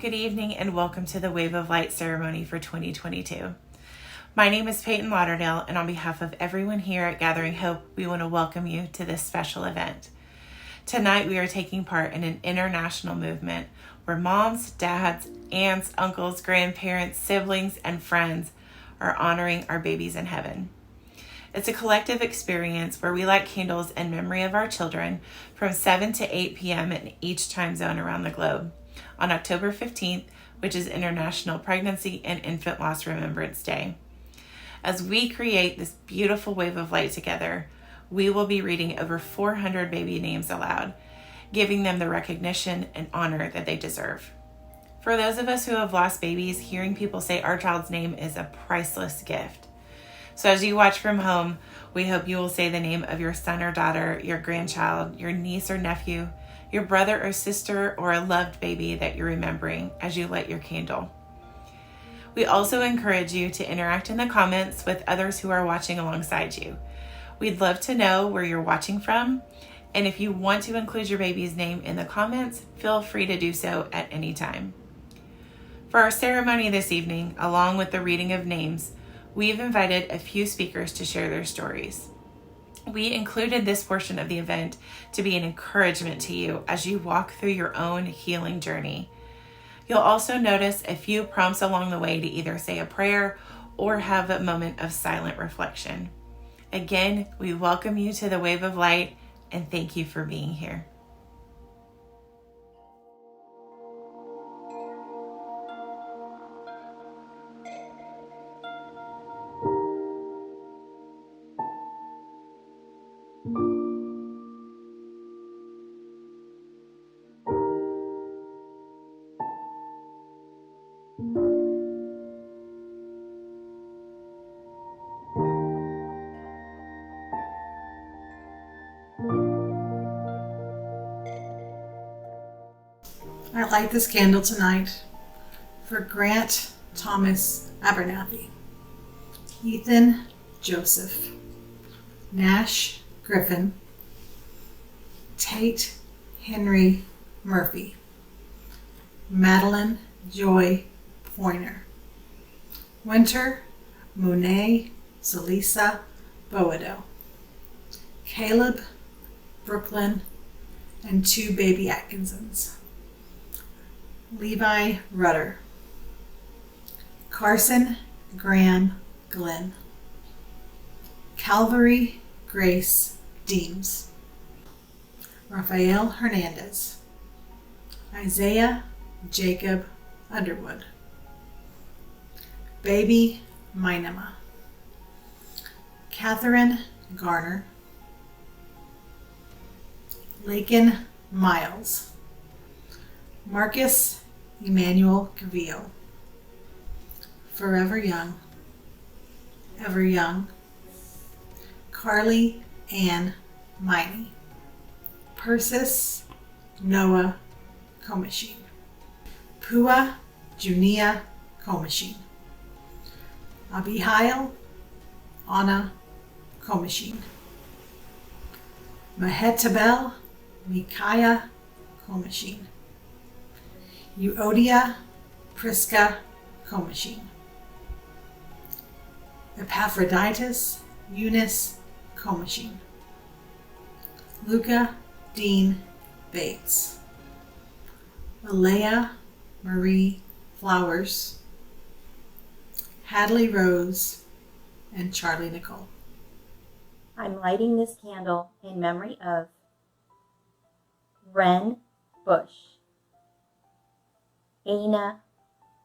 good evening, and welcome to the Wave of Light ceremony for 2022. My name is Peyton Lauderdale, and on behalf of everyone here at Gathering Hope, we want to welcome you to this special event. Tonight, we are taking part in an international movement where moms, dads, aunts, uncles, grandparents, siblings, and friends are honoring our babies in heaven. It's a collective experience where we light candles in memory of our children from 7 to 8 p.m. in each time zone around the globe on October 15th, which is International Pregnancy and Infant Loss Remembrance Day. As we create this beautiful wave of light together, we will be reading over 400 baby names aloud, giving them the recognition and honor that they deserve. For those of us who have lost babies, hearing people say our child's name is a priceless gift. So as you watch from home, we hope you will say the name of your son or daughter, your grandchild, your niece or nephew, your brother or sister, or a loved baby that you're remembering as you light your candle. We also encourage you to interact in the comments with others who are watching alongside you. We'd love to know where you're watching from, and if you want to include your baby's name in the comments, feel free to do so at any time. For our ceremony this evening, along with the reading of names, we've invited a few speakers to share their stories. We included this portion of the event to be an encouragement to you as you walk through your own healing journey. You'll also notice a few prompts along the way to either say a prayer or have a moment of silent reflection. Again, we welcome you to the Wave of Light and thank you for being here. I light this candle tonight for Grant Thomas Abernathy, Ethan Joseph, Nash Griffin, Tate Henry Murphy, Madeline Joy Pointer, Winter Monet Salisa Boado, Caleb Brooklyn, and 2 baby Atkinsons. Levi Rudder, Carson Graham Glenn, Calvary Grace Deems, Rafael Hernandez, Isaiah Jacob Underwood, Baby Minema, Catherine Garner, Lakin Miles, Marcus Emmanuel Cavillo, Forever Young, Ever Young, Carly Ann Miney, Persis Noah Comachine, Pua Junia Comachine, Abihail Anna Comachine, Mehetabel Micaiah Comachine, Euodia Priska Comachine, Epaphroditus Eunice Comachine, Luca Dean Bates, Alea Marie Flowers, Hadley Rose, and Charlie Nicole. I'm lighting this candle in memory of Wren Bush, Ana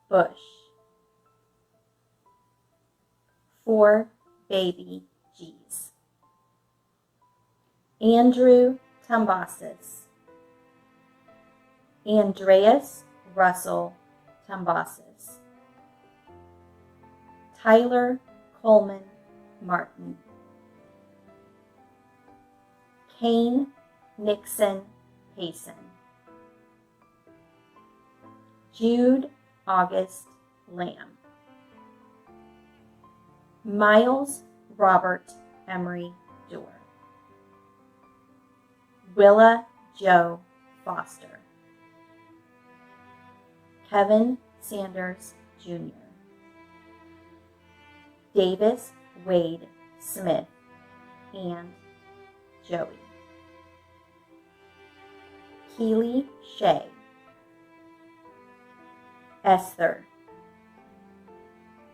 Bush, 4 baby G's, Andrew Tumbasis, Andreas Russell Tumbasis, Tyler Coleman Martin, Kane Nixon Payson, Jude August Lamb, Miles Robert Emery Dorr, Willa Joe Foster, Kevin Sanders Jr., Davis Wade Smith, and Joey. Keely Shea, Esther,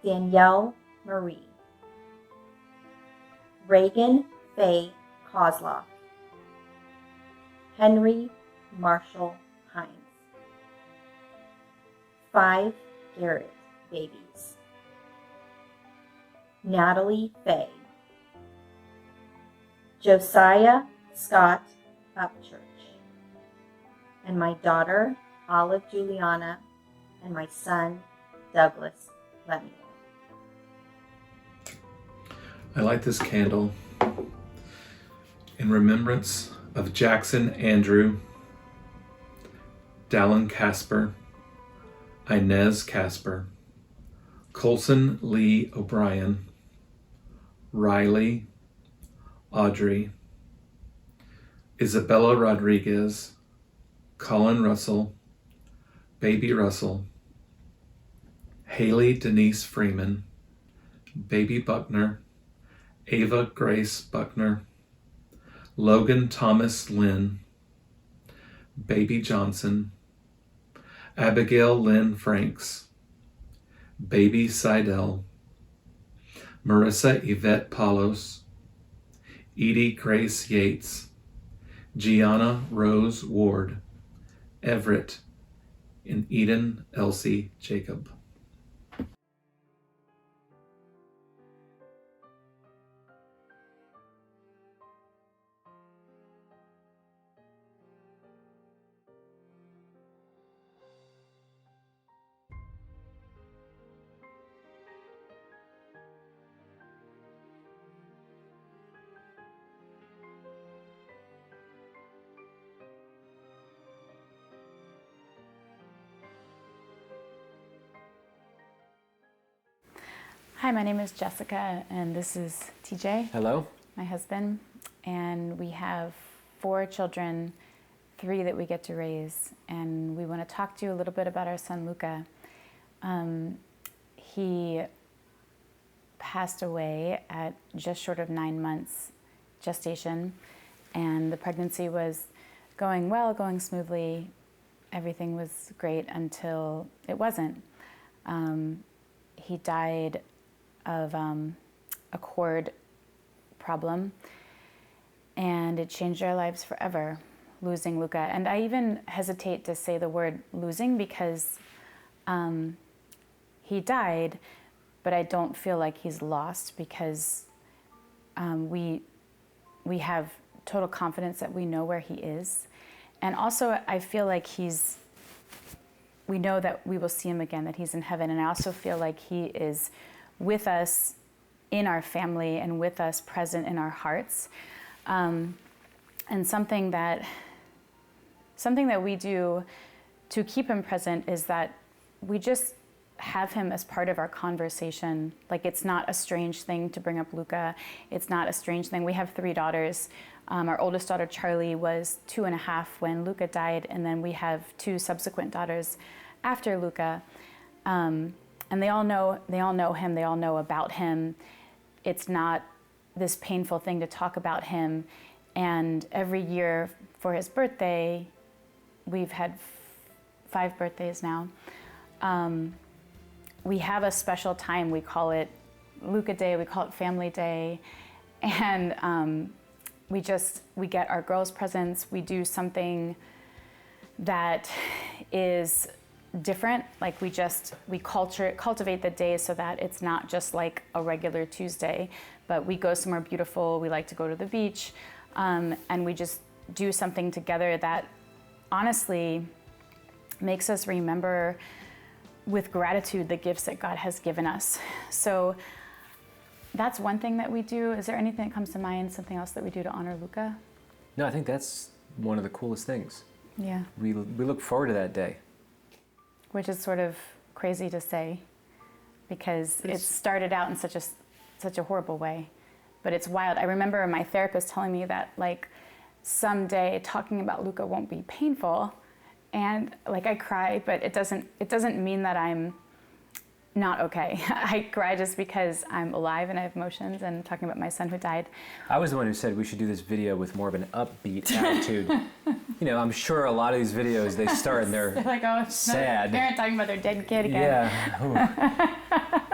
Danielle Marie, Reagan Faye Kozloff, Henry Marshall Hines. 5 Garrett babies. Natalie Faye, Josiah Scott Upchurch, and my daughter Olive Juliana, and my son Douglas Lemuel. I light this candle in remembrance of Jackson Andrew, Dallin Casper, Inez Casper, Colson Lee O'Brien, Riley, Audrey, Isabella Rodriguez, Colin Russell, Baby Russell, Haley Denise Freeman, Baby Buckner, Ava Grace Buckner, Logan Thomas Lynn, Baby Johnson, Abigail Lynn Franks, Baby Seidel, Marissa Yvette Palos, Edie Grace Yates, Gianna Rose Ward, Everett, and Eden Elsie Jacob. Hi, my name is Jessica, and this is TJ. Hello. My husband, and we have 4 children, 3 that we get to raise, and we want to talk to you a little bit about our son Luca. He passed away at just short of 9 months gestation, and the pregnancy was going well, going smoothly. Everything was great until it wasn't. He died of a cord problem, and it changed our lives forever, losing Luca. And I even hesitate to say the word losing because he died, but I don't feel like he's lost because we have total confidence that we know where he is. And also I feel like we know that we will see him again, that he's in heaven. And I also feel like he is with us in our family and with us present in our hearts. And something that we do to keep him present is that we just have him as part of our conversation. Like, it's not a strange thing to bring up Luca. It's not a strange thing. We have 3 daughters. Our oldest daughter, Charlie, was 2.5 when Luca died, and then we have 2 subsequent daughters after Luca. And they all know him, they all know about him. It's not this painful thing to talk about him. And every year for his birthday, we've had 5 birthdays now, we have a special time. We call it Luca Day, we call it Family Day. And we get our girls' presents, we do something that is different. Like we cultivate the day so that it's not just like a regular Tuesday, but we go somewhere beautiful. We like to go to the beach, and we just do something together that honestly makes us remember with gratitude the gifts that God has given us. So that's one thing that we do. Is there anything that comes to mind, something else that we do to honor Luca? No, I think that's one of the coolest things. Yeah. We look forward to that day. Which is sort of crazy to say because it started out in such a horrible way, but it's wild. I remember my therapist telling me that like someday talking about Luca won't be painful, and like I cry, but it doesn't mean that I'm not okay. I cry just because I'm alive and I have emotions, and talking about my son who died. I was the one who said we should do this video with more of an upbeat attitude. You know, I'm sure a lot of these videos, they start and they're like, oh, sad. Parent talking about their dead kid again. Yeah.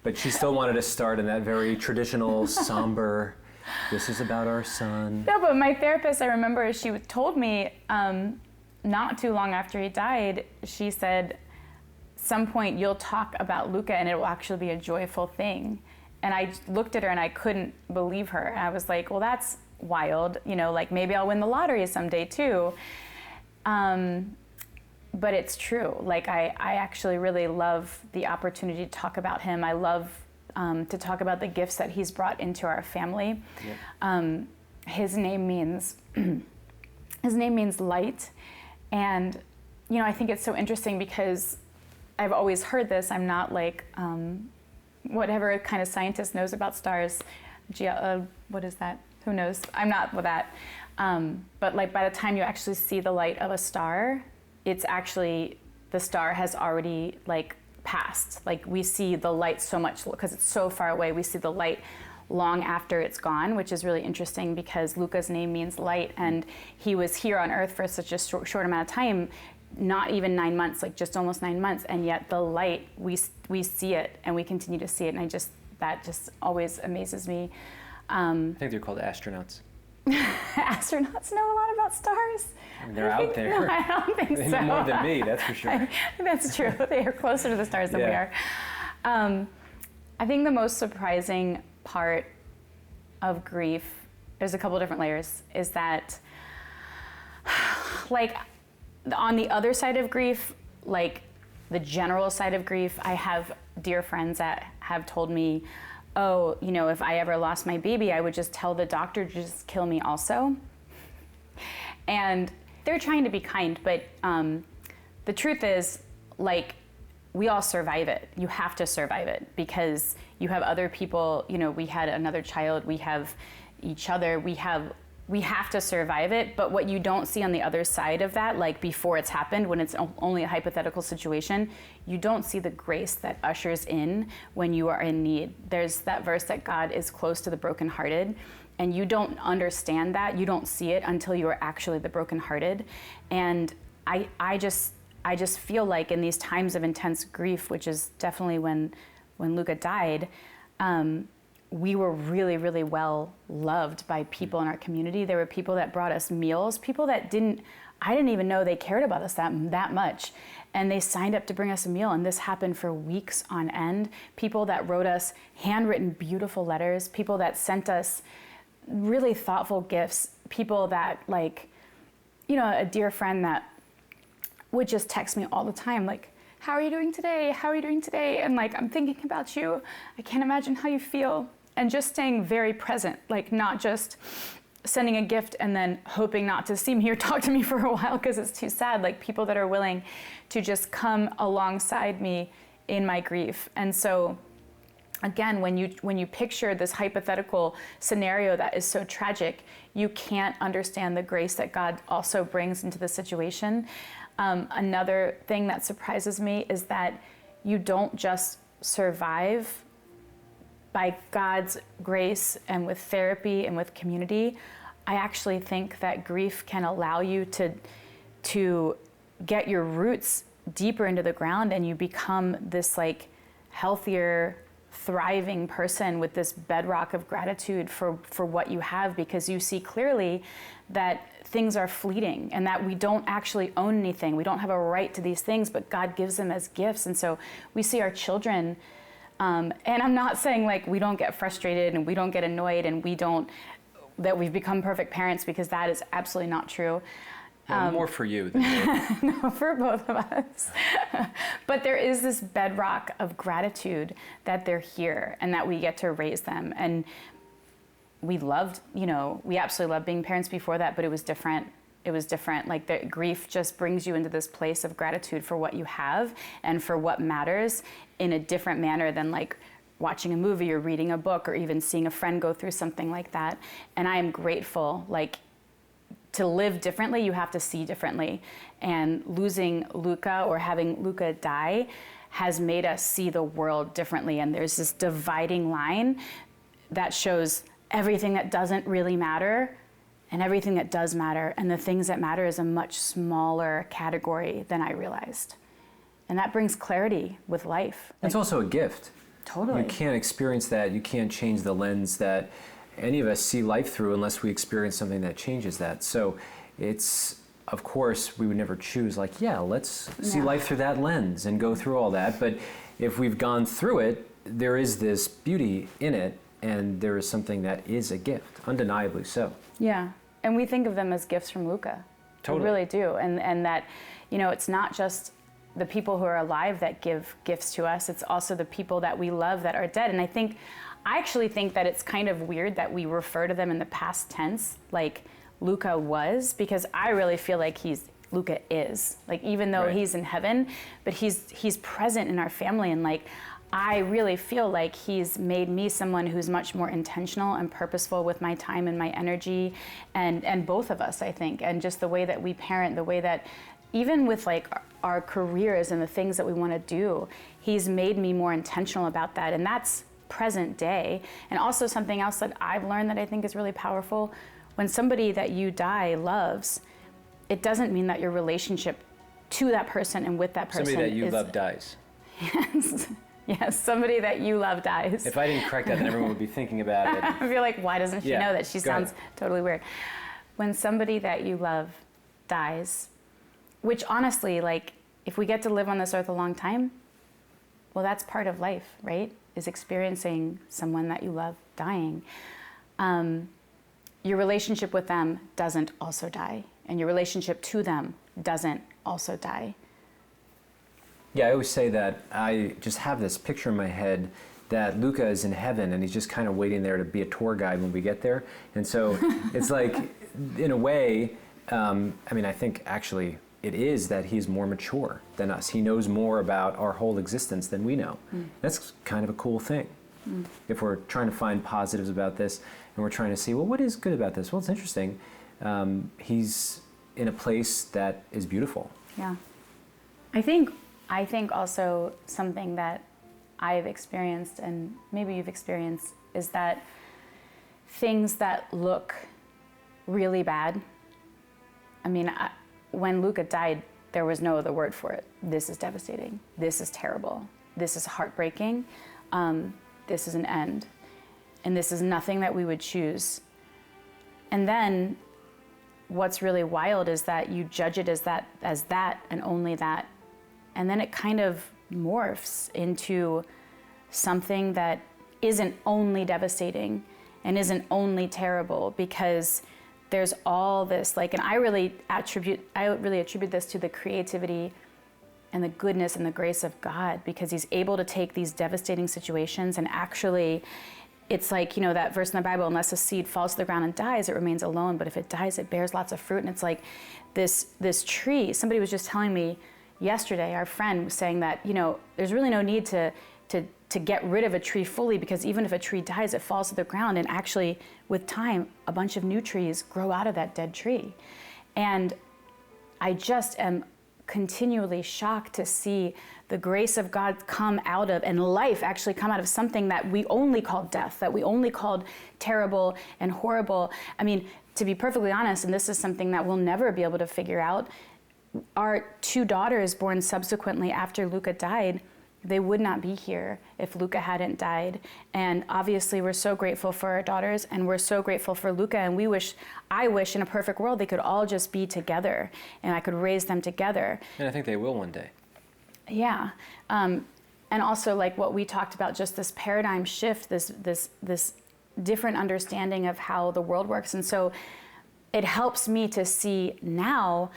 But she still wanted to start in that very traditional, somber, this is about our son. No, but my therapist, I remember, she told me not too long after he died, she said, some point you'll talk about Luca and it will actually be a joyful thing. And I looked at her and I couldn't believe her. And I was like, well, that's wild. You know, like maybe I'll win the lottery someday too. But it's true. Like I actually really love the opportunity to talk about him. I love to talk about the gifts that he's brought into our family. Yep. His name means light. And, you know, I think it's so interesting because I've always heard this. I'm not like whatever kind of scientist knows about stars. What is that? Who knows? I'm not with that. But like by the time you actually see the light of a star, it's actually, the star has already like passed. Like we see the light so much, because it's so far away, we see the light long after it's gone, which is really interesting because Luca's name means light, and he was here on earth for such a short amount of time, not even 9 months, like just almost 9 months, and yet the light, we see it and we continue to see it, and that just always amazes me. I think they're called astronauts. Astronauts know a lot about stars. I mean, they're out there. No, I don't think they so. know more than me, that's for sure. That's true. They are closer to the stars than we are. I think the most surprising part of grief, there's a couple different layers, is that like on the other side of grief, like the general side of grief, I have dear friends that have told me, oh, you know, if I ever lost my baby, I would just tell the doctor to just kill me also. And they're trying to be kind, but the truth is, like, we all survive it. You have to survive it because you have other people, you know, we had another child, we have each other, we have to survive it. But what you don't see on the other side of that, like before it's happened, when it's only a hypothetical situation, you don't see the grace that ushers in when you are in need. There's that verse that God is close to the brokenhearted, and you don't understand that, you don't see it until you are actually the brokenhearted. And I just feel like in these times of intense grief, which is definitely when Luca died, we were really, really well loved by people in our community. There were people that brought us meals, people that I didn't even know they cared about us that much. And they signed up to bring us a meal, and this happened for weeks on end. People that wrote us handwritten, beautiful letters, people that sent us really thoughtful gifts, people that, like, you know, a dear friend that would just text me all the time, like, how are you doing today? How are you doing today? And like, I'm thinking about you. I can't imagine how you feel. And just staying very present, like not just sending a gift and then hoping not to see me or talk to me for a while because it's too sad. Like people that are willing to just come alongside me in my grief. And so again, when you picture this hypothetical scenario that is so tragic, you can't understand the grace that God also brings into the situation. Another thing that surprises me is that you don't just survive by God's grace and with therapy and with community. I actually think that grief can allow you to get your roots deeper into the ground, and you become this like healthier, thriving person with this bedrock of gratitude for what you have, because you see clearly that things are fleeting and that we don't actually own anything. We don't have a right to these things, but God gives them as gifts. And so we see our children, and I'm not saying like we don't get frustrated and we don't get annoyed and that we've become perfect parents, because that is absolutely not true. More for you than me. No, for both of us. But there is this bedrock of gratitude that they're here and that we get to raise them. And we absolutely loved being parents before that, but it was different. It was different. Like the grief just brings you into this place of gratitude for what you have and for what matters in a different manner than like watching a movie or reading a book or even seeing a friend go through something like that. And I am grateful, like, to live differently, you have to see differently. And losing Luca or having Luca die has made us see the world differently. And there's this dividing line that shows everything that doesn't really matter and everything that does matter. And the things that matter is a much smaller category than I realized. And that brings clarity with life. It's also a gift. Totally. You can't experience that. You can't change the lens that any of us see life through unless we experience something that changes that. So it's, of course, we would never choose like, yeah, let's see life through that lens and go through all that. But if we've gone through it, there is this beauty in it, and there is something that is a gift, undeniably so. Yeah. And we think of them as gifts from Luca. Totally. We really do. And that, you know, it's not just the people who are alive that give gifts to us. It's also the people that we love that are dead. And I actually think that it's kind of weird that we refer to them in the past tense, like Luca was, because I really feel like Luca is. Like, even though he's in heaven, but he's present in our family. And like, I really feel like he's made me someone who's much more intentional and purposeful with my time and my energy, and both of us, I think, and just the way that we parent, the way that even with like our careers and the things that we want to do, he's made me more intentional about that. And that's present day. And also something else that I've learned that I think is really powerful, when somebody that you die loves, it doesn't mean that your relationship to that person and with that person Somebody that you love dies. Yes, somebody that you love dies. If I didn't correct that, then everyone would be thinking about it. I feel like, why doesn't she know that? She sounds totally weird. When somebody that you love dies, which honestly, like, if we get to live on this earth a long time, well, that's part of life, right? Is experiencing someone that you love dying. Your relationship with them doesn't also die, and your relationship to them doesn't also die. Yeah, I always say that I just have this picture in my head that Luca is in heaven and he's just kind of waiting there to be a tour guide when we get there. And so it's like, in a way, I think actually it is that he's more mature than us. He knows more about our whole existence than we know. That's kind of a cool thing. If we're trying to find positives about this and we're trying to see, well, what is good about this? Well, it's interesting. He's in a place that is beautiful. Yeah. I think also something that I've experienced, and maybe you've experienced, is that things that look really bad, when Luca died, there was no other word for it. This is devastating. This is terrible. This is heartbreaking. This is an end. And this is nothing that we would choose. And then what's really wild is that you judge it as that and only that. And then it kind of morphs into something that isn't only devastating and isn't only terrible, because there's all this, like, and I really attribute this to the creativity and the goodness and the grace of God, because he's able to take these devastating situations and actually, it's like, you know, that verse in the Bible, unless a seed falls to the ground and dies, it remains alone, but if it dies, it bears lots of fruit. And it's like this tree, somebody was just telling me yesterday, our friend was saying that, you know, there's really no need to get rid of a tree fully, because even if a tree dies, it falls to the ground, and actually with time, a bunch of new trees grow out of that dead tree. And I just am continually shocked to see the grace of God come out of, and life actually come out of something that we only called death, that we only called terrible and horrible. I mean, to be perfectly honest, and this is something that we'll never be able to figure out, our two daughters born subsequently after Luca died, they would not be here if Luca hadn't died. And obviously we're so grateful for our daughters, and we're so grateful for Luca, and I wish in a perfect world they could all just be together and I could raise them together. And I think they will one day. Yeah. And also, like what we talked about, just this paradigm shift, this different understanding of how the world works. And so it helps me to see now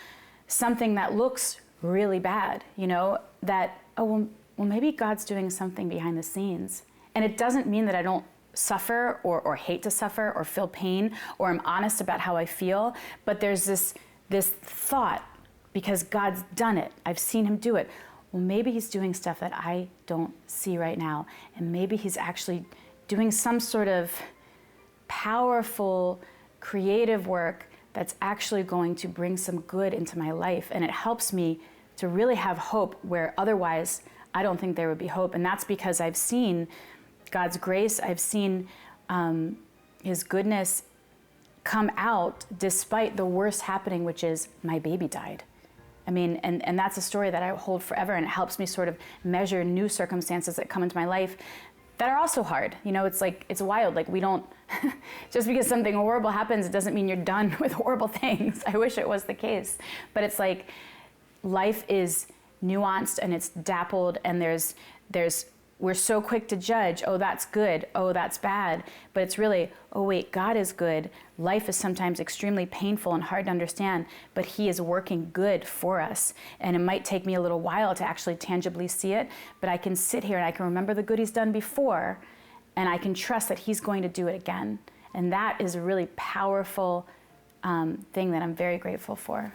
something that looks really bad, you know, that, well, maybe God's doing something behind the scenes. And it doesn't mean that I don't suffer or hate to suffer or feel pain, or I'm honest about how I feel, but there's this thought, because God's done it, I've seen him do it. Well, maybe he's doing stuff that I don't see right now, and maybe he's actually doing some sort of powerful, creative work that's actually going to bring some good into my life. And it helps me to really have hope where otherwise I don't think there would be hope. And that's because I've seen God's grace, I've seen his goodness come out despite the worst happening, which is my baby died. I mean, and that's a story that I hold forever, and it helps me sort of measure new circumstances that come into my life that are also hard. You know, it's like, it's wild. Like, we don't, just because something horrible happens, it doesn't mean you're done with horrible things. I wish it was the case. But it's like, life is nuanced and it's dappled, and we're so quick to judge, oh, that's good, oh, that's bad. But it's really, oh, wait, God is good. Life is sometimes extremely painful and hard to understand, but he is working good for us. And it might take me a little while to actually tangibly see it, but I can sit here and I can remember the good he's done before, and I can trust that he's going to do it again. And that is a really powerful thing that I'm very grateful for.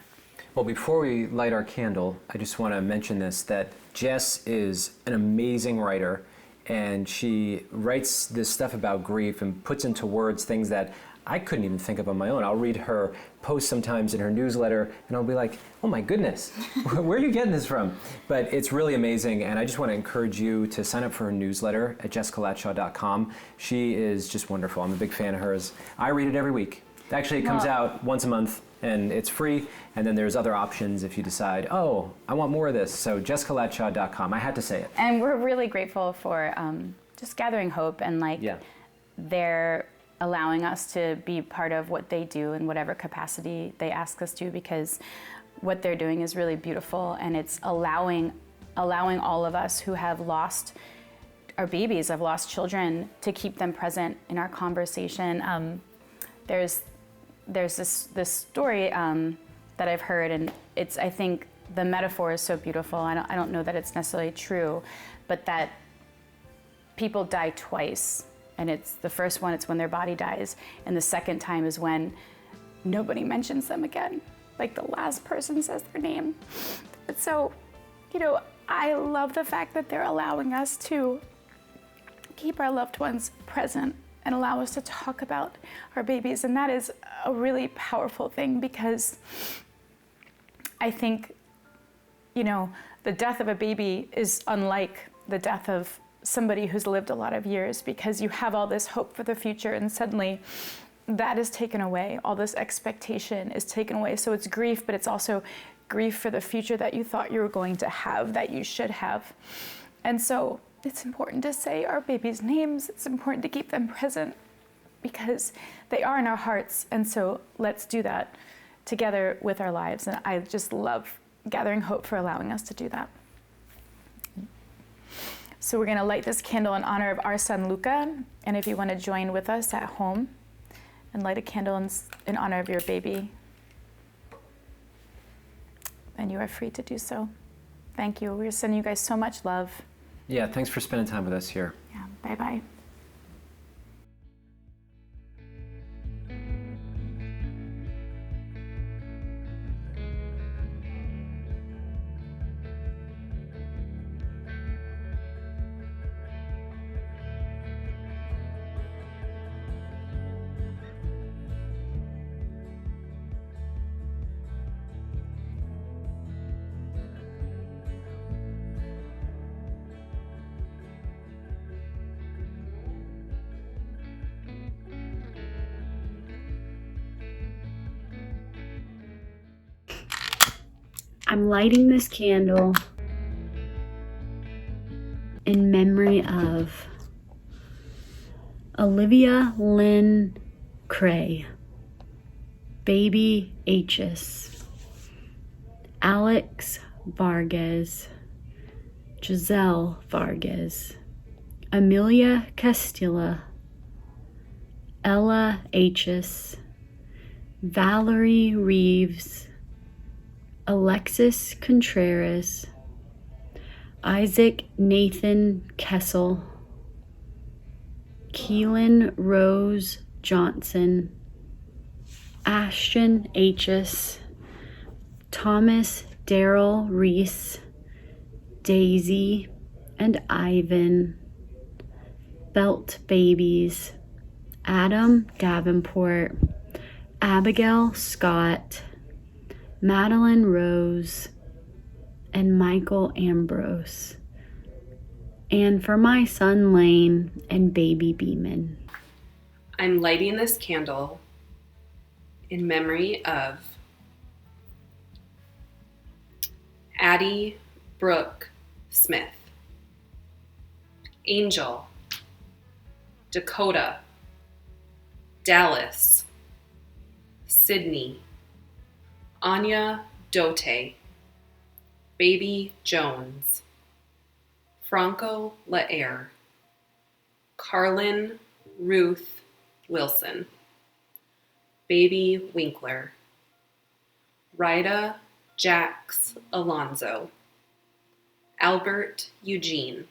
Well, before we light our candle, I just want to mention this, that Jess is an amazing writer, and she writes this stuff about grief and puts into words things that I couldn't even think of on my own. I'll read her posts sometimes in her newsletter, and I'll be like, oh my goodness, where are you getting this from? But it's really amazing, and I just want to encourage you to sign up for her newsletter at jessicalatshaw.com. She is just wonderful. I'm a big fan of hers. I read it every week. Actually, it comes out once a month, and it's free, and then there's other options if you decide, oh, I want more of this. So jessicalatshaw.com. I had to say it. And we're really grateful for just Gathering Hope, and they're allowing us to be part of what they do in whatever capacity they ask us to, because what they're doing is really beautiful, and it's allowing all of us who have lost our babies, have lost children, to keep them present in our conversation. There's this story that I've heard, and I think the metaphor is so beautiful. I don't know that it's necessarily true, but that people die twice. And it's the first one, it's when their body dies. And the second time is when nobody mentions them again. Like, the last person says their name. But so, I love the fact that they're allowing us to keep our loved ones present and allow us to talk about our babies. And that is a really powerful thing, because I think, the death of a baby is unlike the death of somebody who's lived a lot of years, because you have all this hope for the future, and suddenly that is taken away. All this expectation is taken away. So it's grief, but it's also grief for the future that you thought you were going to have, that you should have. And so it's important to say our babies' names. It's important to keep them present, because they are in our hearts. And so let's do that together with our lives. And I just love Gathering Hope for allowing us to do that. So we're going to light this candle in honor of our son, Luca. And if you want to join with us at home and light a candle in honor of your baby, then you are free to do so. Thank you. We're sending you guys so much love. Yeah, thanks for spending time with us here. Yeah, bye-bye. I'm lighting this candle in memory of Olivia Lynn Cray, Baby H's, Alex Vargas, Giselle Vargas, Amelia Castilla, Ella H's, Valerie Reeves, Alexis Contreras, Isaac Nathan Kessel, Keelan Rose Johnson, Ashton H's, Thomas Daryl Reese, Daisy and Ivan, Belt Babies, Adam Davenport, Abigail Scott, Madeline Rose, and Michael Ambrose. And for my son Lane and baby Beeman. I'm lighting this candle in memory of Addie Brooke Smith, Angel, Dakota, Dallas, Sydney, Anya Dote, Baby Jones, Franco Laer, Carlin Ruth Wilson, Baby Winkler, Rida Jax Alonzo, Albert Eugene,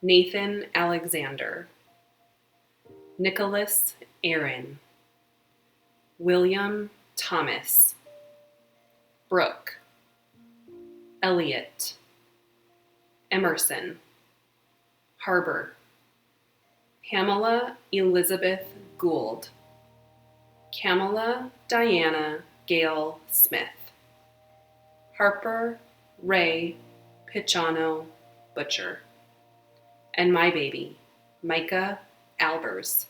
Nathan Alexander, Nicholas Aaron, William Thomas, Brooke, Elliot, Emerson, Harbor, Pamela Elizabeth Gould, Kamala Diana Gale Smith, Harper Ray Pichano Butcher, and my baby, Micah Albers.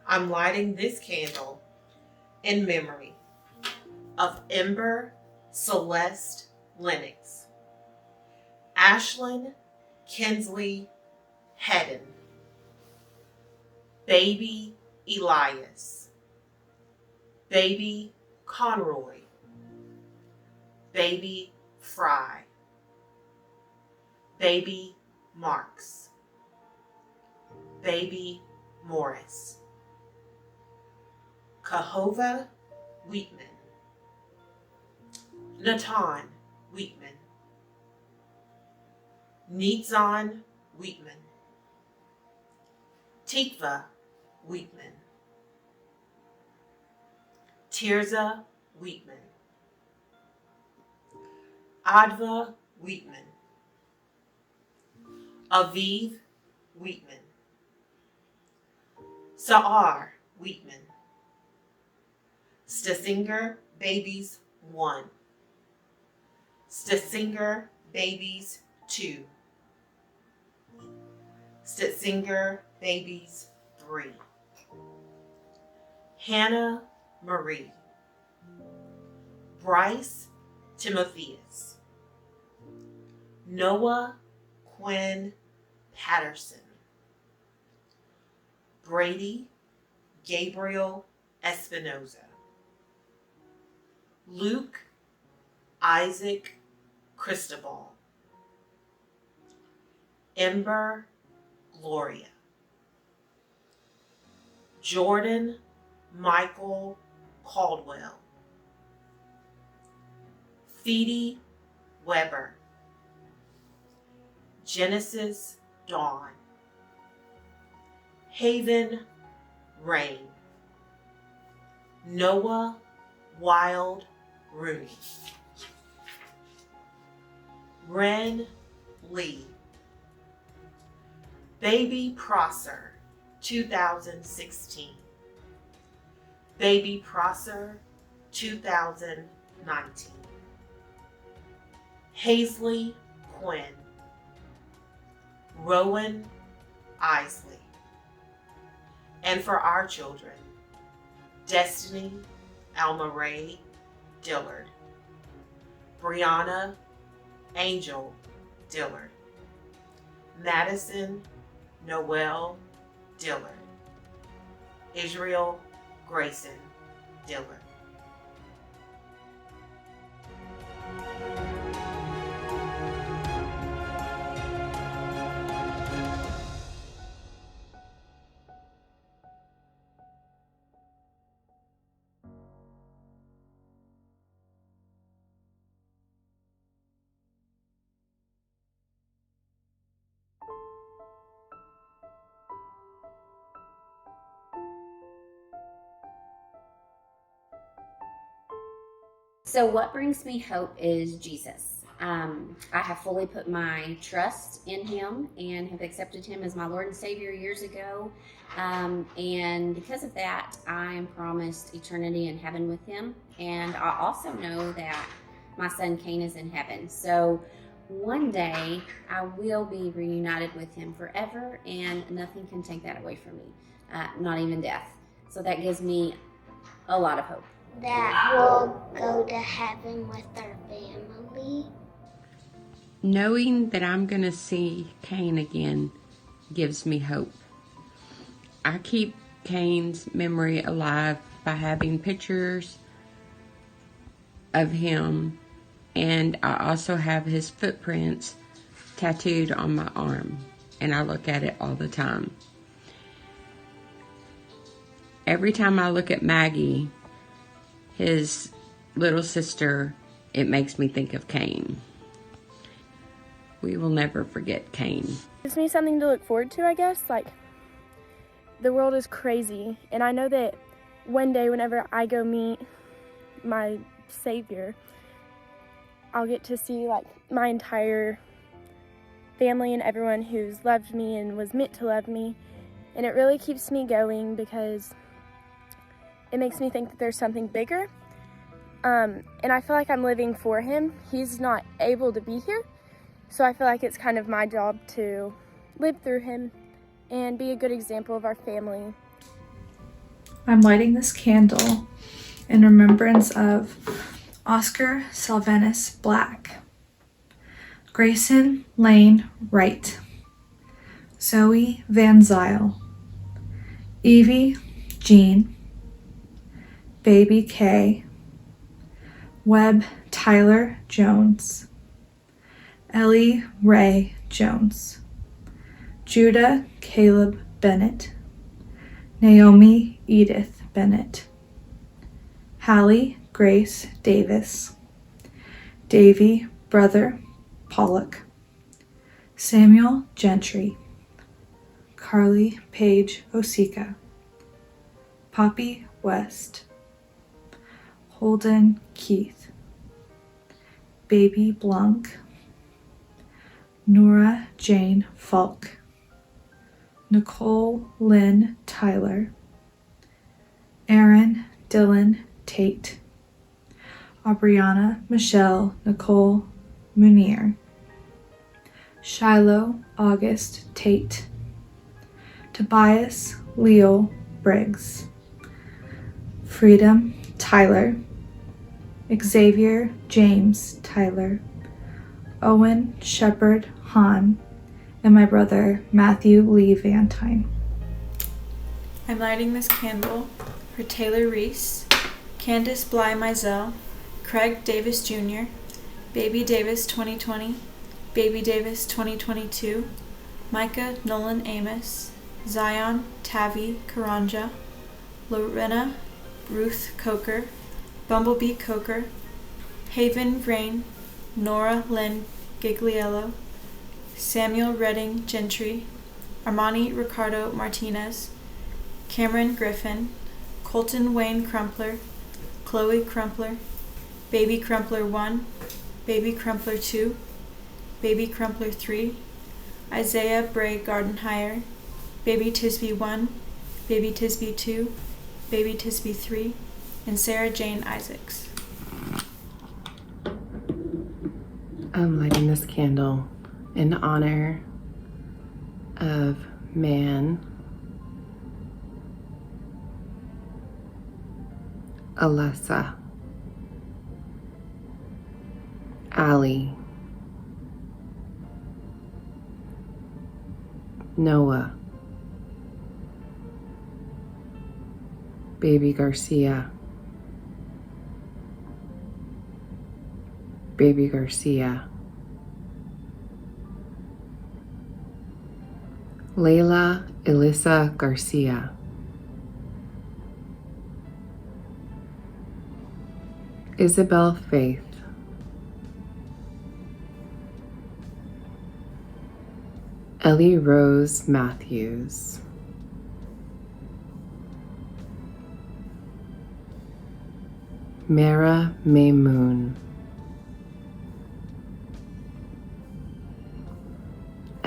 I'm lighting this candle in memory of Ember Celeste Lennox, Ashlyn Kinsley Hedden, Baby Elias, Baby Conroy, Baby Fry, Baby Marks, Baby Morris, Kahova Wheatman, Natan Wheatman, Nitzan Wheatman, Tikva Wheatman, Tirza Wheatman, Adva Wheatman, Aviv Wheatman, Saar Wheatman, Stasinger Babies 1, Stasinger Babies 2, Stasinger Babies 3, Hannah Marie, Bryce Timotheus, Noah Quinn Patterson, Brady Gabriel Espinoza, Luke Isaac Cristobal, Ember Gloria, Jordan Michael Caldwell, Feedy Weber, Genesis Dawn, Haven Rain, Noah Wild Rooney, Ren Lee, Baby Prosser 2016, Baby Prosser 2019, Hazley Quinn, Rowan Isley, and for our children, Destiny Alma Ray Dillard, Brianna Angel Dillard, Madison Noel Dillard, Israel Grayson Dillard. So what brings me hope is Jesus. I have fully put my trust in him and have accepted him as my Lord and Savior years ago. And because of that, I am promised eternity in heaven with him. And I also know that my son Cain is in heaven. So one day I will be reunited with him forever, and nothing can take that away from me, not even death. So that gives me a lot of hope. That we'll go to heaven with our family. Knowing that I'm going to see Cain again gives me hope. I keep Cain's memory alive by having pictures of him, and I also have his footprints tattooed on my arm, and I look at it all the time. Every time I look at Maggie, his little sister, it makes me think of Cain. We will never forget Cain. Gives me something to look forward to, I guess. Like, the world is crazy, and I know that one day whenever I go meet my Savior, I'll get to see like my entire family and everyone who's loved me and was meant to love me, and it really keeps me going because it makes me think that there's something bigger, and I feel like I'm living for him. He's not able to be here, so I feel like it's kind of my job to live through him and be a good example of our family. I'm lighting this candle in remembrance of Oscar Salvenis Black, Grayson Lane Wright, Zoe Van Zyl, Evie Jean, Baby K, Webb Tyler Jones, Ellie Ray Jones, Judah Caleb Bennett, Naomi Edith Bennett, Hallie Grace Davis, Davy Brother Pollock, Samuel Gentry, Carly Page Osika, Poppy West, Holden Keith, Baby Blunk, Nora Jane Falk, Nicole Lynn Tyler, Aaron Dylan Tate, Aubriana Michelle Nicole Munier, Shiloh August Tate, Tobias Leo Briggs, Freedom Tyler, Xavier James Tyler, Owen Shepard Hahn, and my brother Matthew Lee Vantine. I'm lighting this candle for Taylor Reese, Candace Bly Mizell, Craig Davis Jr., Baby Davis 2020, Baby Davis 2022, Micah Nolan Amos, Zion Tavi Karanja, Lorena Ruth Coker, Bumblebee Coker, Haven Rain, Nora Lynn Gigliello, Samuel Redding Gentry, Armani Ricardo Martinez, Cameron Griffin, Colton Wayne Crumpler, Chloe Crumpler, Baby Crumpler 1, Baby Crumpler 2, Baby Crumpler 3, Isaiah Bray Gardenhire, Baby Tisby 1, Baby Tisby 2, Baby Tisby 3, and Sarah Jane Isaacs. I'm lighting this candle in honor of Man, Alessa, Ali, Noah, Baby Garcia, Baby Garcia, Layla Elissa Garcia, Isabel Faith, Ellie Rose Matthews, Mara Maymoon,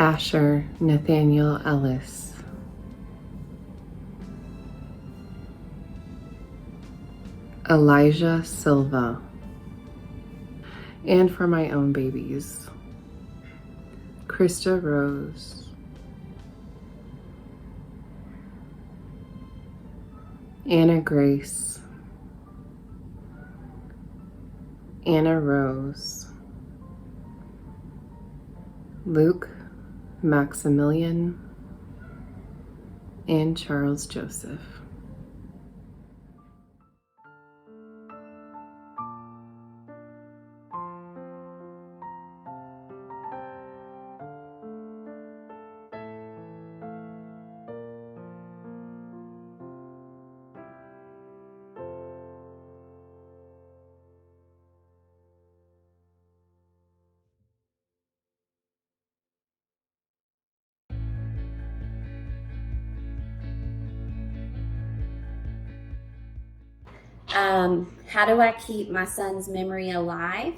Asher Nathaniel Ellis, Elijah Silva, and for my own babies, Krista Rose, Anna Grace, Anna Rose, Luke Maximilian, and Charles Joseph. How do I keep my son's memory alive?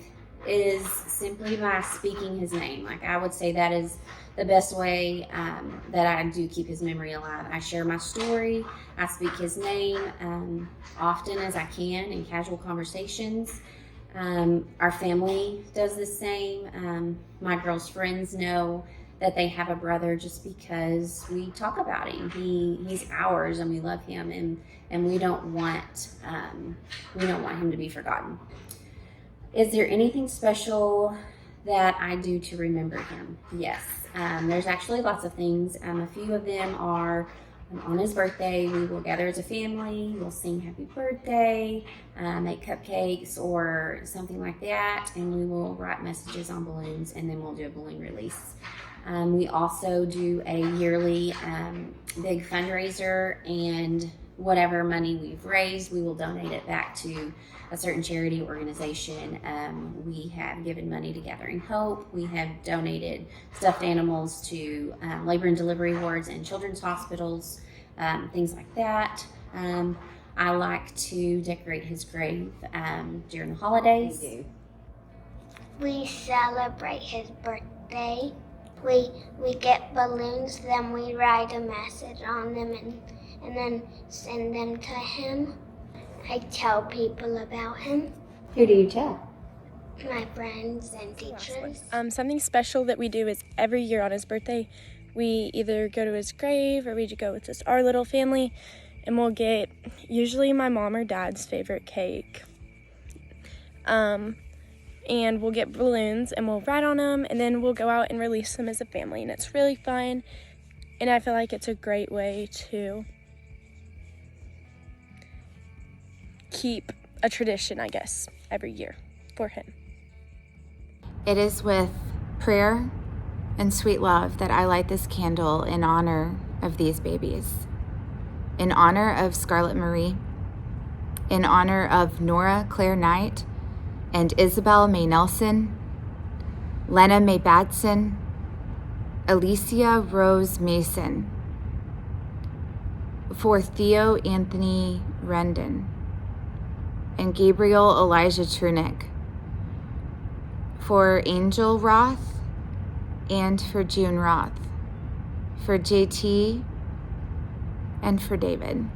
Is simply by speaking his name. Like, I would say that is the best way that I do keep his memory alive. I share my story. I speak his name often as I can in casual conversations. Our family does the same. My girls' friends know that they have a brother just because we talk about him. He's ours, and we love him, and we don't want him to be forgotten. Is there anything special that I do to remember him? Yes. There's actually lots of things. A few of them are on his birthday, we will gather as a family, we'll sing happy birthday, make cupcakes or something like that, and we will write messages on balloons, and then we'll do a balloon release. We also do a yearly big fundraiser, and whatever money we've raised, we will donate it back to a certain charity organization. We have given money to Gathering Hope. We have donated stuffed animals to labor and delivery wards and children's hospitals, things like that. I like to decorate his grave during the holidays. We celebrate his birthday. We get balloons, then we write a message on them and then send them to him. I tell people about him. Who do you tell? My friends and teachers. Something special that we do is every year on his birthday, we either go to his grave or we go with just our little family, and we'll get usually my mom or dad's favorite cake. And we'll get balloons and we'll write on them, and then we'll go out and release them as a family, and it's really fun, and I feel like it's a great way to keep a tradition, I guess, every year for him. It is with prayer and sweet love that I light this candle in honor of these babies, in honor of Scarlett Marie, in honor of Nora Claire Knight and Isabel May Nelson, Lena May Batson, Alicia Rose Mason, for Theo Anthony Rendon, and Gabriel Elijah Trunick, for Angel Roth and for June Roth, for JT and for David,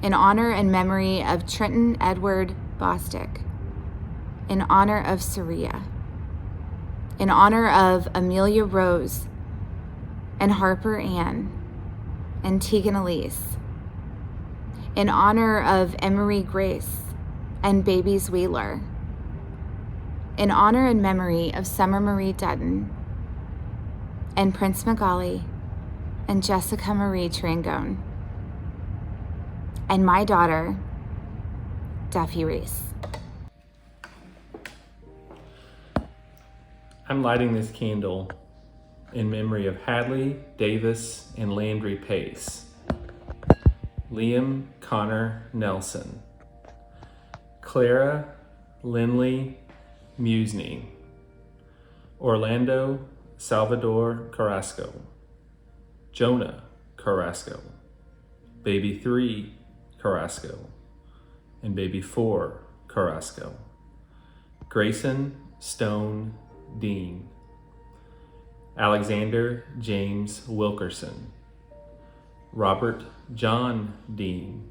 in honor and memory of Trenton Edward Bostick, in honor of Saria, in honor of Amelia Rose and Harper Ann and Tegan Elise, in honor of Emery Grace and Babies Wheeler, in honor and memory of Summer Marie Dutton and Prince Magali and Jessica Marie Trangone, and my daughter, Duffy Reese. I'm lighting this candle in memory of Hadley, Davis, and Landry Pace, Liam Connor Nelson, Clara Lindley Musney, Orlando Salvador Carrasco, Jonah Carrasco, Baby 3 Carrasco, and Baby 4 Carrasco, Grayson Stone Dean, Alexander James Wilkerson, Robert John Dean,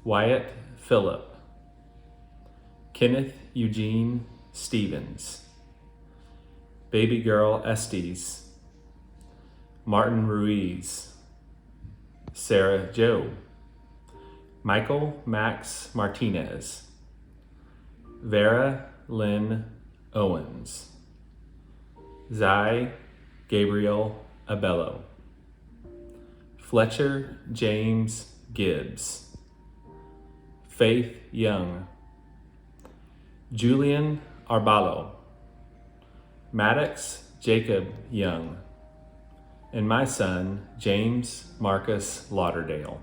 Wyatt Phillip, Kenneth Eugene Stevens, baby girl Estes, Martin Ruiz, Sarah Joe, Michael Max Martinez, Vera Lynn Owens, Zai Gabriel Abello, Fletcher James Gibbs, Faith Young, Julian Arbalo, Maddox Jacob Young, and my son, James Marcus Lauderdale.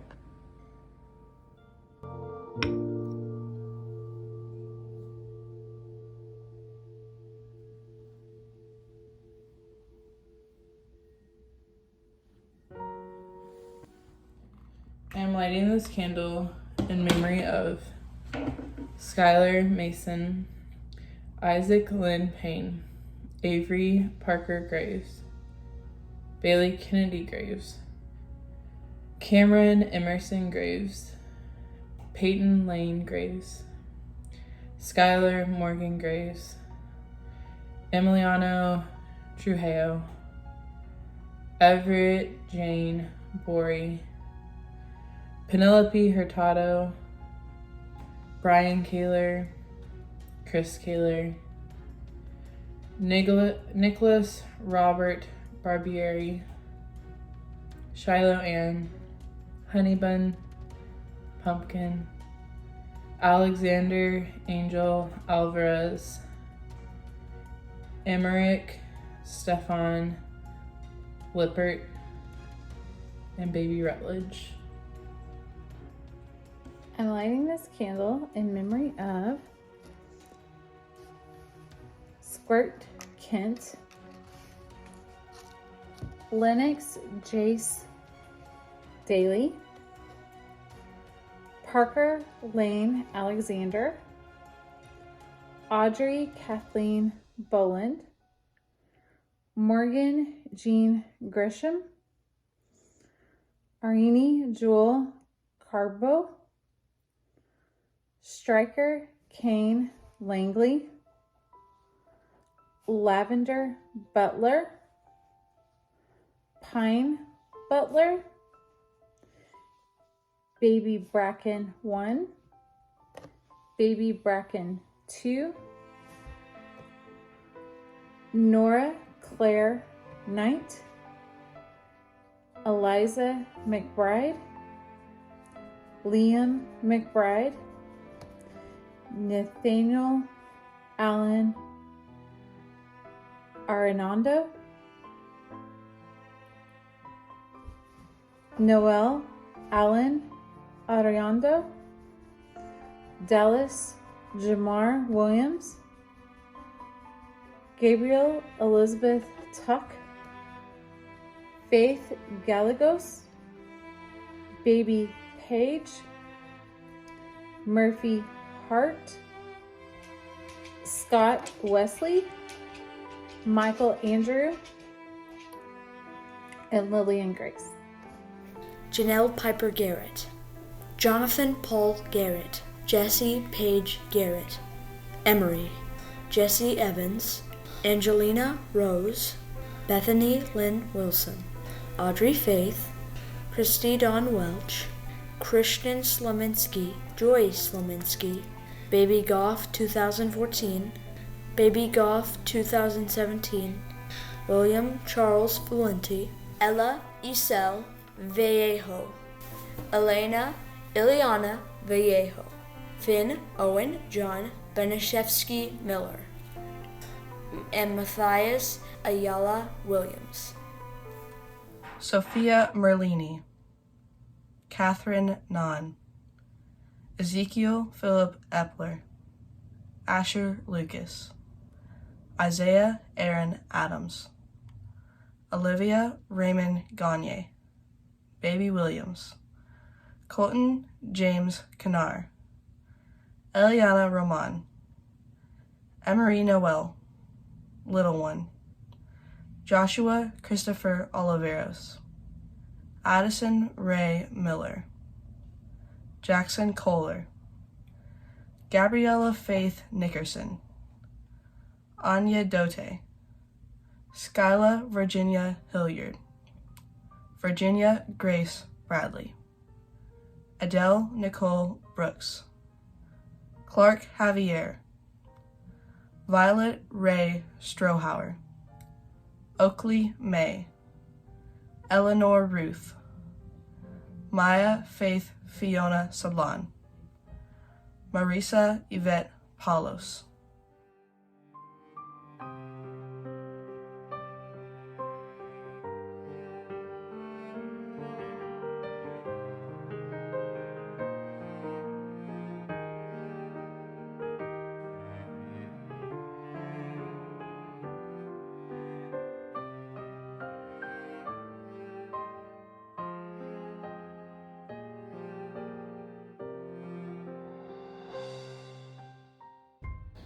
I am lighting this candle in memory of Skylar Mason, Isaac Lynn Payne, Avery Parker Graves, Bailey Kennedy Graves, Cameron Emerson Graves, Peyton Lane Graves, Skylar Morgan Graves, Emiliano Trujillo, Everett Jane Borey, Penelope Hurtado, Brian Kaler, Chris Kaler, Nicholas Robert Barbieri, Shiloh Ann, Honeybun Pumpkin, Alexander Angel Alvarez, Emmerich Stefan Lippert, and baby Rutledge. I'm lighting this candle in memory of Squirt Kent, Lennox Jace Daly, Parker Lane Alexander, Audrey Kathleen Boland, Morgan Jean Grisham, Arini Jewel Carbo, Stryker Kane Langley, Lavender Butler, Pine Butler, Baby Bracken 1, Baby Bracken 2, Nora Claire Knight, Eliza McBride, Liam McBride, Nathaniel Allen Arenando, Noel Allen Ariando, Dallas Jamar Williams, Gabriel Elizabeth Tuck, Faith Gallegos, Baby Page, Murphy Hart, Scott Wesley, Michael Andrew, and Lillian Grace. Janelle Piper Garrett, Jonathan Paul Garrett, Jesse Page Garrett, Emery, Jesse Evans, Angelina Rose, Bethany Lynn Wilson, Audrey Faith, Christy Dawn Welch, Christian Slominski, Joy Slominski, Baby Goff 2014, Baby Goff 2017, William Charles Valenti, Ella Isel Vallejo, Elena Ileana Vallejo, Finn Owen John Benishevsky Miller, and Matthias Ayala Williams. Sophia Merlini, Catherine Nahn, Ezekiel Philip Epler, Asher Lucas, Isaiah Aaron Adams, Olivia Raymond Gagne, Baby Williams, Colton James Canar, Eliana Roman, Emery Noel, Little One, Joshua Christopher Oliveros, Addison Ray Miller, Jackson Kohler, Gabriella Faith Nickerson, Anya Dote, Skyla Virginia Hilliard, Virginia Grace Bradley, Adele Nicole Brooks, Clark Javier, Violet Ray Strohauer, Oakley May, Eleanor Ruth, Maya Faith Fiona Sablan, Marisa Yvette Palos.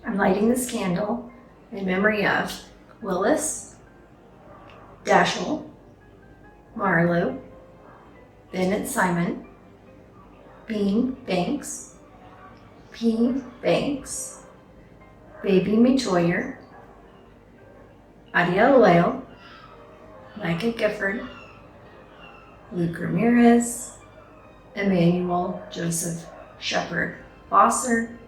I'm lighting this candle in memory of Willis, Dashel, Marlo, Bennett Simon, Bean Banks, P. Banks, Baby Metoyer, Adiel Lale, Micah Gifford, Luke Ramirez, Emmanuel Joseph Shepard Foster,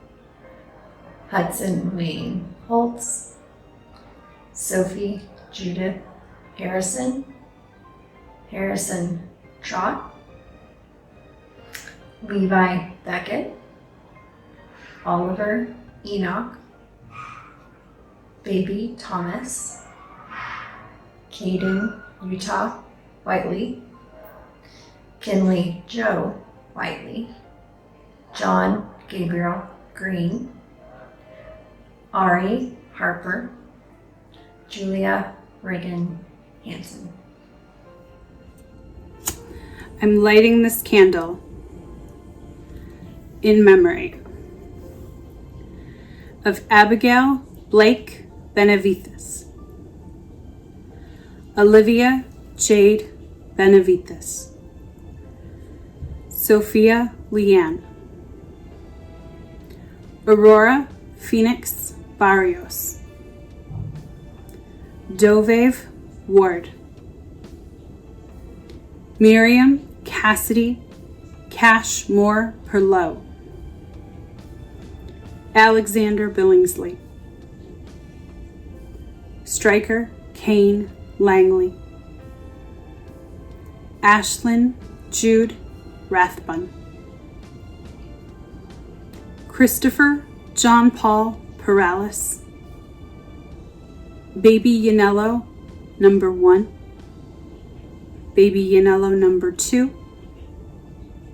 Hudson Wayne Holtz, Sophie Judith Harrison, Harrison Trott, Levi Beckett, Oliver Enoch, Baby Thomas, Caden Utah Whiteley, Kinley Joe Whiteley, John Gabriel Green, Ari Harper, Julia Reagan Hansen. I'm lighting this candle in memory of Abigail Blake Benavides, Olivia Jade Benavides, Sophia Leanne, Aurora Phoenix Barrios, Dovave Ward, Miriam Cassidy Cashmore Perlow, Alexander Billingsley, Stryker Kane Langley, Ashlyn Jude Rathbun, Christopher John Paul Perales, Baby Yanello number 1, Baby Yanello number 2,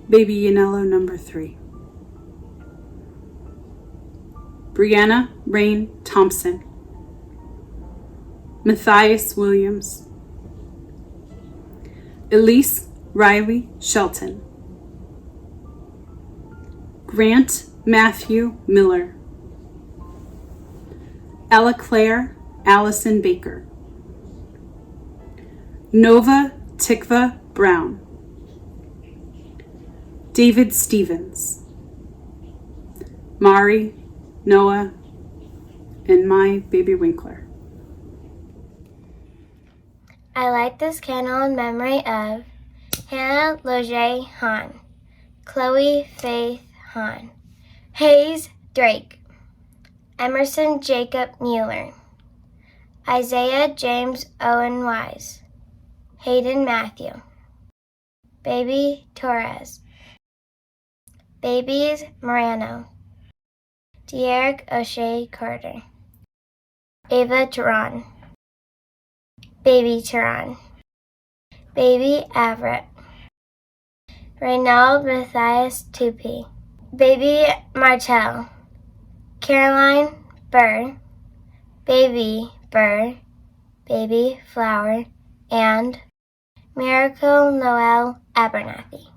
Baby Yanello number 3. Brianna Rain Thompson, Matthias Williams, Elise Riley Shelton, Grant Matthew Miller, Ella Claire Allison Baker, Nova Tikva Brown, David Stevens, Mari, Noah, and my baby Winkler. I light this candle in memory of Hannah Loge Hahn, Chloe Faith Hahn, Hayes Drake, Emerson Jacob Mueller, Isaiah James Owen Wise, Hayden Matthew, Baby Torres, Babies Morano, De'Eric O'Shea Carter, Ava Tehran, Baby Tehran, Baby Everett, Reynald Matthias Tupi, Baby Martell, Caroline Burr, Baby Burr, Baby Flower, and Miracle Noel Abernathy.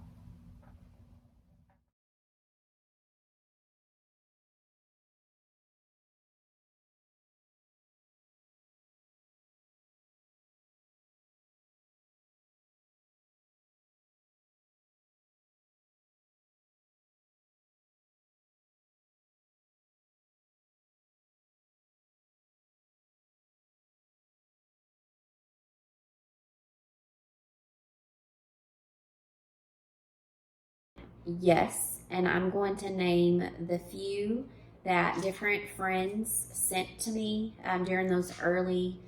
yes, and I'm going to name the few that different friends sent to me during those early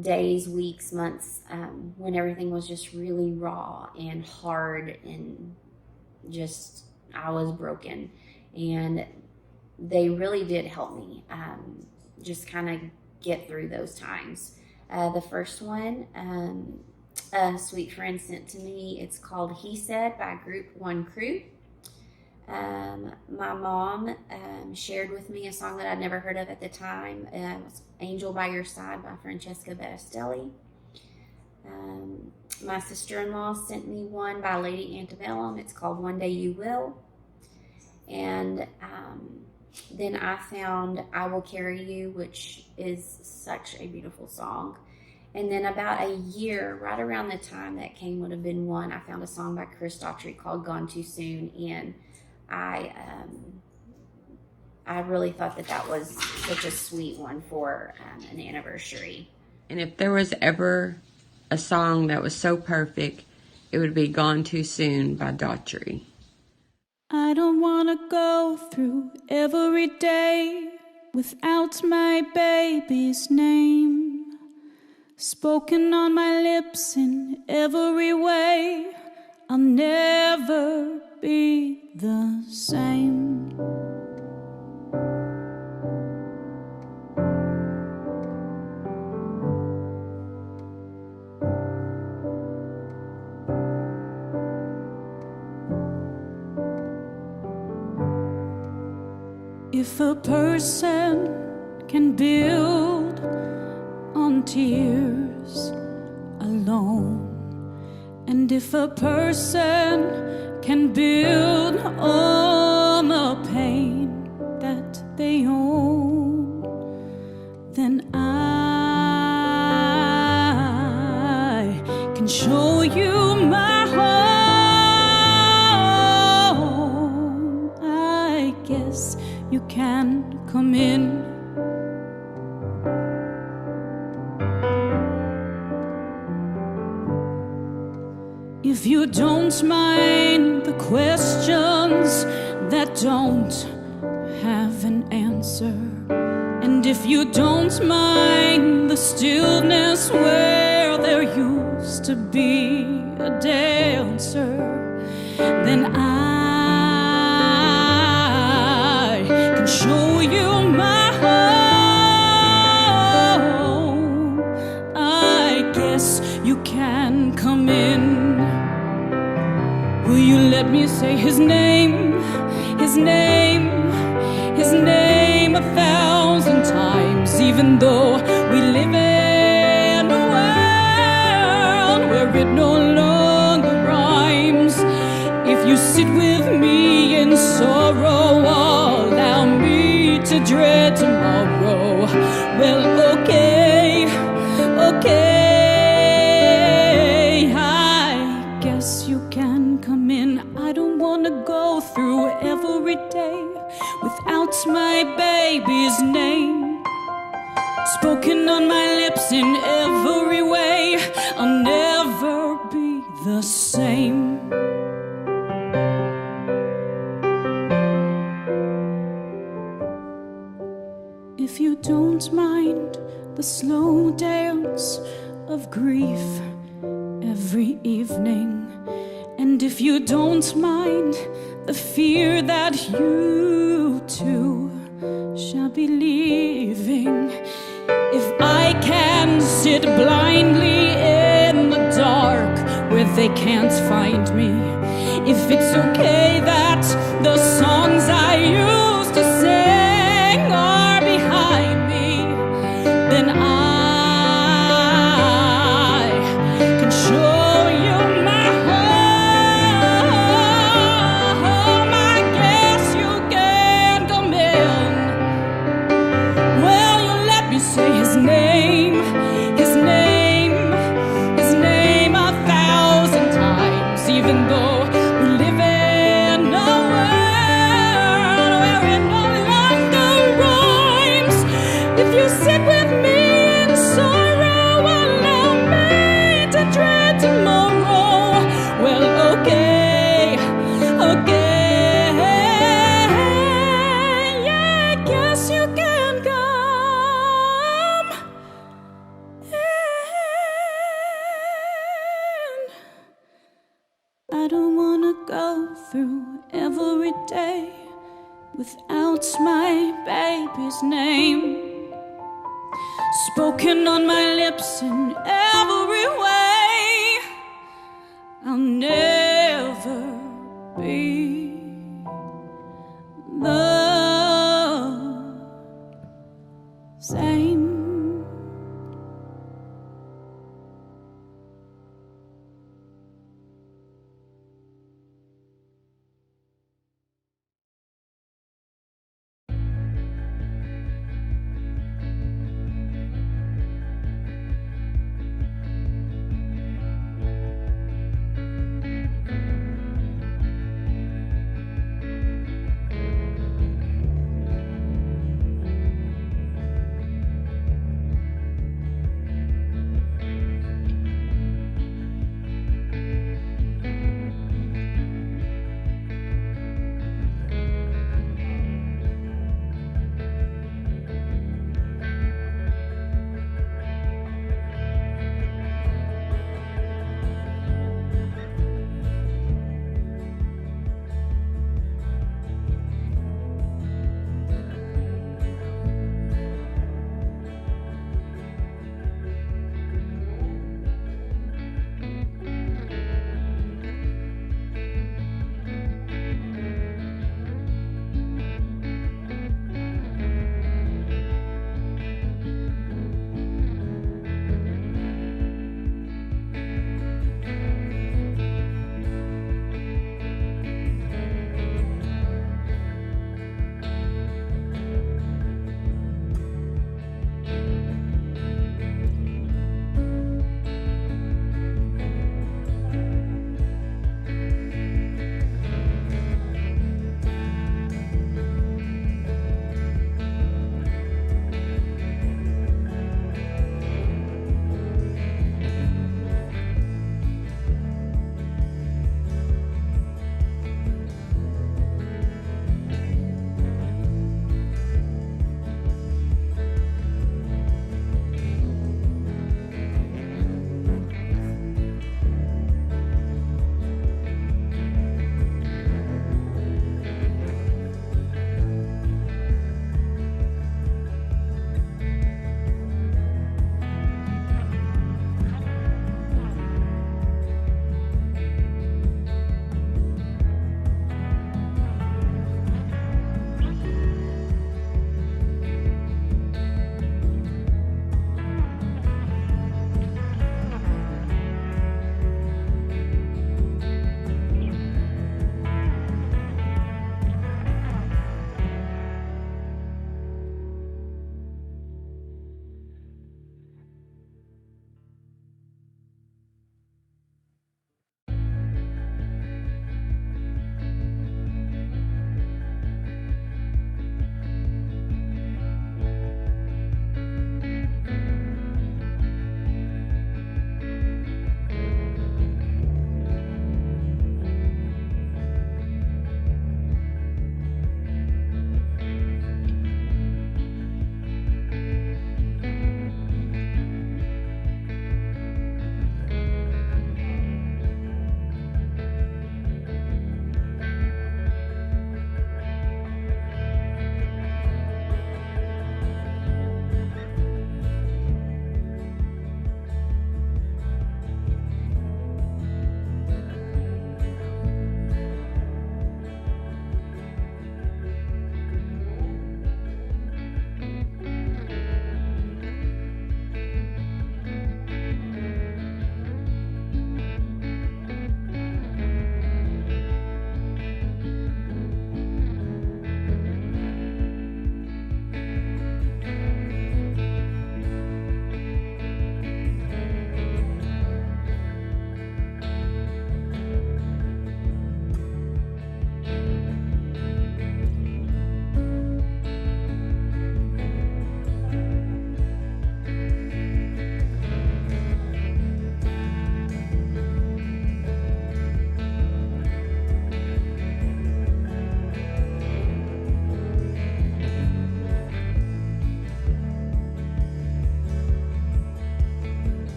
days, weeks, months, when everything was just really raw and hard and just, I was broken. And they really did help me just kind of get through those times. The first one, a sweet friend sent to me, it's called He Said by Group One Crew. My mom shared with me a song that I'd never heard of at the time. It was Angel by Your Side by Francesca Battistelli. My sister-in-law sent me one by Lady Antebellum. It's called One Day You Will. And then I found I Will Carry You, which is such a beautiful song. And then about a year, right around the time that Kane would have been one, I found a song by Chris Daughtry called Gone Too Soon. And I really thought that was such a sweet one for an anniversary. And if there was ever a song that was so perfect, it would be Gone Too Soon by Daughtry. I don't wanna go through every day without my baby's name spoken on my lips in every way. I'll never be the same. If a person can build on tears alone, and if a person can build on the pain that they own, then I can show you my home. I guess you can come in. If you don't mind the questions that don't have an answer, and if you don't mind the stillness where there used to be a dancer, then I can show you my home. I guess you can come in. Will you let me say his name, his name, his name 1,000 times, even though we live in a world where it no longer rhymes. If you sit with me in sorrow, allow me to dread tomorrow. Well, okay, okay. You can come in. I don't want to go through every day without my baby's name spoken on my lips in every way. I'll never be the same. If you don't mind the slow dance of grief every evening, and if you don't mind the fear that you too shall be leaving, if I can sit blindly in the dark where they can't find me, if it's okay that the songs I used to sing are behind me, then I can show you my home. I guess you can come in. Well, you let me say his name, his name, his name 1,000 times, even though we live in a world don't wanna go through every day without my baby's name spoken on my lips in every